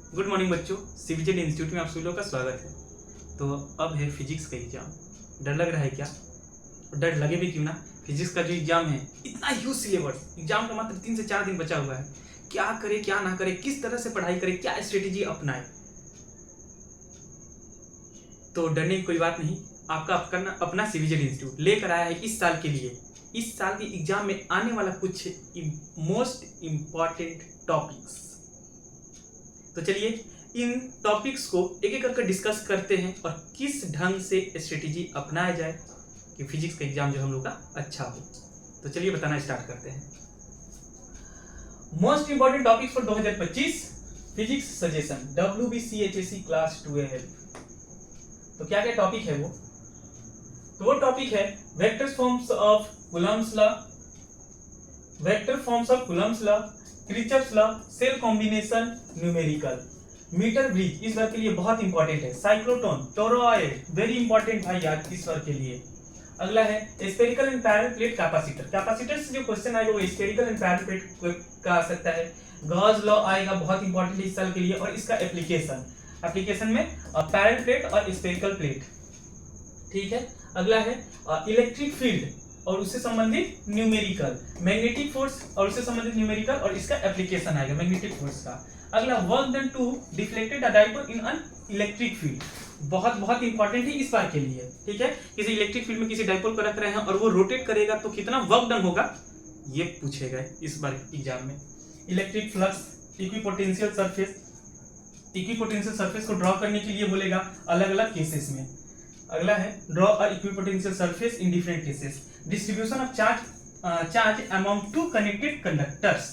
Good morning बच्चों, CBZ institute में आप सभी लोगों का स्वागत है। तो अब है फिजिक्स का एग्जाम। डर लग रहा है क्या? डर लगे भी क्यों ना, फिजिक्स का जो एग्जाम है इतना ह्यूज सिलेबस, एग्जाम का मात्र 3 से 4 दिन बचा हुआ है। क्या करे क्या ना करे, किस तरह से पढ़ाई करे, क्या स्ट्रेटेजी अपनाए, तो डरने की कोई बात नहीं। आपका अपना सीबीजेड इंस्टीट्यूट लेकर आया है इस साल के लिए, इस साल के एग्जाम में आने वाला कुछ मोस्ट इंपॉर्टेंट टॉपिक्स। तो चलिए इन टॉपिक्स को एक एक करके डिस्कस करते हैं और किस ढंग से स्ट्रेटेजी अपनाया जाए कि फिजिक्स का एग्जाम जो हम लोग का अच्छा हो। तो चलिए बताना स्टार्ट करते हैं। Most important topics for 2025 physics suggestion WBCHSC class 12। तो क्या क्या टॉपिक है वो? तो वो टॉपिक है vector forms of Coulomb's law, vector forms of Coulomb's law, Kirchhoff's law, cell combination, numerical, metre bridge इस बार के लिए बहुत इंपॉर्टेंट है, साइक्लोटोन, टोरॉइड वेरी इंपॉर्टेंट भाई याद इस बार के लिए। अगला है spherical and parallel plate capacitor. Capacitor से जो क्वेश्चन आएगा वो स्फेरिकल एंड पैरेलल प्लेट का आ सकता है। गॉस लॉ आएगा, बहुत इंपॉर्टेंट है इस साल के लिए, और इसका एप्लीकेशन में पैरेलल प्लेट और स्फेरिकल प्लेट। ठीक है। अगला है इलेक्ट्रिक फील्ड और उससे संबंधित न्यूमेरिकल, मैग्नेटिक फोर्स और उससे संबंधित न्यूमेरिकल, और इसका एप्लीकेशन आएगा मैग्नेटिक फोर्स का। अगला work done to deflected a dipole in an electric field, बहुत बहुत इंपॉर्टेंट है इस बार के लिए। ठीक है, किसी इलेक्ट्रिक फील्ड में किसी डाइपोल को रख रहे हैं और वो रोटेट करेगा तो कितना वर्क डन होगा, ये पूछेगा इस बार एग्जाम में। Electric flux, equipotential surface, equipotential surface को ड्रॉ करने के लिए बोलेगा अलग अलग केसेस में। अगला है draw a equipotential surface in different cases, distribution of charge among two connected conductors,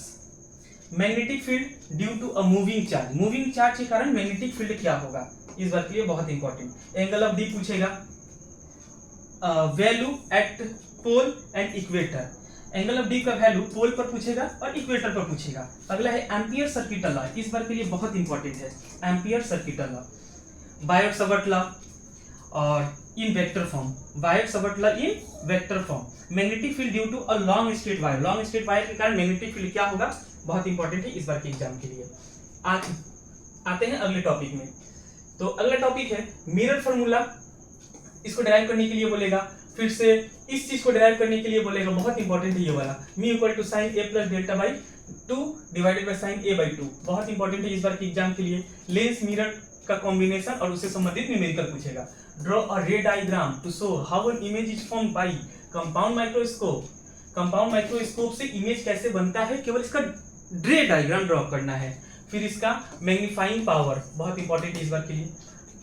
magnetic field due to a moving charge, moving charge के कारण मैग्नेटिक फील्ड क्या होगा, इस बात के लिए बहुत इंपॉर्टेंट। एंगल ऑफ डी पूछेगा, value at pole and equator, angle of dip का वैल्यू पोल पर पूछेगा और इक्वेटर पर पूछेगा। अगला है एम्पियर सर्किट लॉ, इस बार के लिए बहुत इंपॉर्टेंट है ampere circuit law, Biot Savart law और in vector form, Biot Savart law in vector form, magnetic field due to a long straight wire, long straight wire के कारण मैग्नेटिक फील्ड क्या होगा, बहुत इंपॉर्टेंट है इस बार के एग्जाम के लिए। आते हैं अगले टॉपिक में। तो अगला टॉपिक है मिरर फार्मूला, इसको डिराइव करने के लिए बोलेगा, फिर से इस चीज को डिराइव करने के लिए बोलेगा, बहुत इंपॉर्टेंट है ये वाला, μ = sin a + delta divided by sin a/2, बहुत इंपॉर्टेंट है इस बार के एग्जाम के लिए। लेंस मिरर का कॉम्बिनेशन और उससे संबंधित न्यूमेरिकल पूछेगा। Draw a ray diagram to show how an image is formed by compound microscope, compound microscope से इमेज कैसे बनता है, केवल इसका रे डायग्राम ड्रॉ करना है। फिर इसका मैग्नीफाइंग पावर, बहुत इंपॉर्टेंट है इस बार के लिए।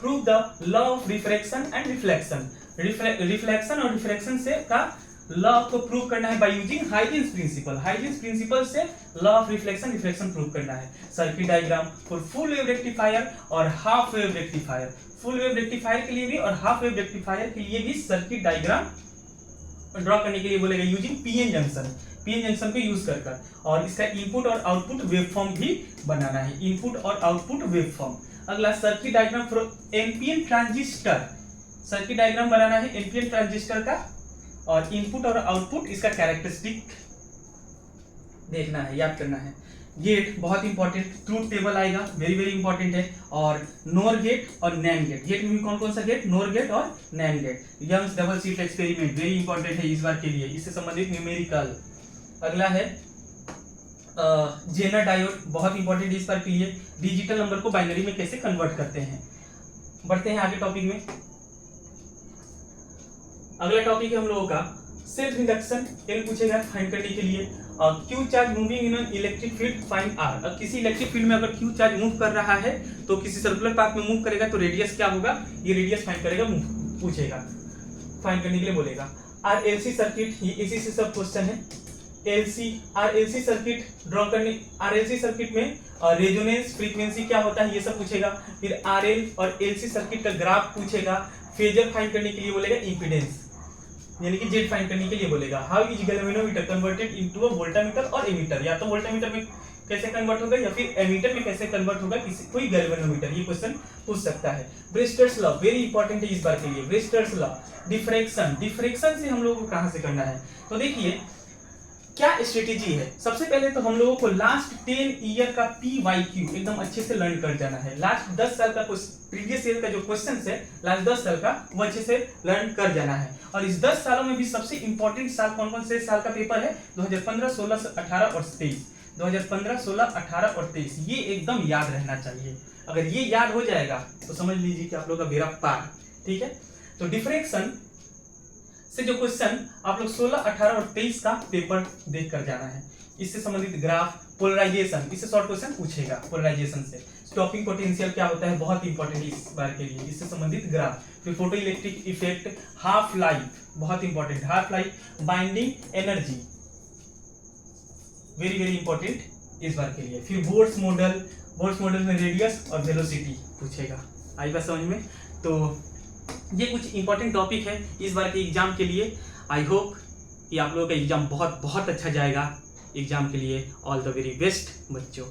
Prove the law of refraction and reflection, reflection और रिफ्रैक्शन से का लॉ को प्रूव करना है by using Huygens principle, Huygens principle से law of reflection reflection prove करना है। Circuit diagram for full wave rectifier और half wave rectifier, full wave rectifier के लिए भी और हाफ वेव रेक्टिफायर के लिए भी सर्किट डायग्राम ड्रॉ करने के लिए बोलेगा using PN junction, PN junction को यूज कर, और इसका इनपुट और आउटपुट वेवफॉर्म भी बनाना है, इनपुट और आउटपुट वेवफॉर्म। अगला circuit diagram for NPN transistor, circuit diagram बनाना है एनपीएन ट्रांजिस्टर का, और इनपुट और आउटपुट इसका कैरेक्टरिस्टिक देखना है, याद करना है। गेट बहुत इंपॉर्टेंट, ट्रूथ टेबल आएगा, वेरी वेरी इंपॉर्टेंट है, और नोर गेट और नैंड गेट, गेट में भी कौन कौन सा गेट, नोर गेट और NAND gate. Young's double slit experiment very important है इस बार के लिए, इससे संबंधित न्यूमेरिकल। अगला है जेनर डायोड, बहुत इंपॉर्टेंट है इस बार के लिए, डिजिटल नंबर को बाइनरी में कैसे कन्वर्ट करते हैं। बढ़ते हैं आगे टॉपिक में। अगला टॉपिक है हम लोगों का सेल्फ इंडक्शन, एल पूछेगा फाइंड करने के लिए, Q charge moving in an electric field find R. अब किसी इलेक्ट्रिक फील्ड में अगर क्यू चार्ज मूव कर रहा है तो किसी सर्कुलर पाथ में मूव करेगा तो रेडियस क्या होगा, ये रेडियस फाइंड करेगा, पूछेगा, फाइंड करने के लिए बोलेगा। आरएलसी सर्किट, ये इसी से सब क्वेश्चन है। आरएलसी सर्किट ड्रॉ करने, आरएलसी सर्किट में रेजोनेंस फ्रीक्वेंसी क्या होता है ये सब पूछेगा। फिर आरएल और एलसी सर्किट का ग्राफ पूछेगा। फेजर फाइंड करने के लिए बोलेगा इंपीडेंस, यानी कि जेड फाइंड करने के लिए बोलेगा। How is galvanometer converted into a voltameter और एमीटर, या तो वोल्टामीटर में कैसे कन्वर्ट होगा या फिर एमीटर में कैसे कन्वर्ट होगा, किसी कोई गैल्वेनोमीटर, ये क्वेश्चन पूछ सकता है। ब्रेस्टर्स लॉ वेरी इंपॉर्टेंट है इस बार के लिए, ब्रेस्टर्स लॉ। डिफ्रैक्शन, डिफ्रैक्शन से हम लोगों को कहां से करना है, तो देखिए क्या स्ट्रेटेजी है? सबसे पहले तो हम लोगों को लास्ट 10 ईयर का PYQ एकदम अच्छे से लर्न कर जाना है। लास्ट 10 साल का प्रीवियस ईयर का जो क्वेश्चन है लास्ट 10 साल का वो अच्छे से लर्न कर जाना है। और इस 10 सालों में भी सबसे इंपॉर्टेंट साल कौन कौन से साल का पेपर है? 2015, 16, 18 और 23। 2015, 16, 18 और 23 ये एकदम याद रहना चाहिए। अगर ये याद हो जाएगा तो समझ लीजिए कि आप लोग का बेड़ा पार। ठीक है, तो डिफ्रैक्शन से जो क्वेश्चन आप लोग 16, 18 और 23 का पेपर देख कर जाना है। इससे संबंधित ग्राफ, पोलराइजेशन, इससे शॉर्ट क्वेश्चन पूछेगा। पोलराइजेशन से स्टॉपिंग पोटेंशियल क्या होता है, बहुत इंपॉर्टेंट इस बार के लिए, इससे संबंधित ग्राफ। फिर photo electric effect, half life, बहुत important, half life, binding energy, very very important इस बार के लिए। फिर बोर्ड्स मॉडल में रेडियस और वेलोसिटी पूछेगा। आई बात समझ में? तो ये कुछ इंपॉर्टेंट टॉपिक है इस बार के एग्जाम के लिए। आई होप कि आप लोगों का एग्जाम बहुत बहुत अच्छा जाएगा। एग्जाम के लिए ऑल द वेरी बेस्ट बच्चों।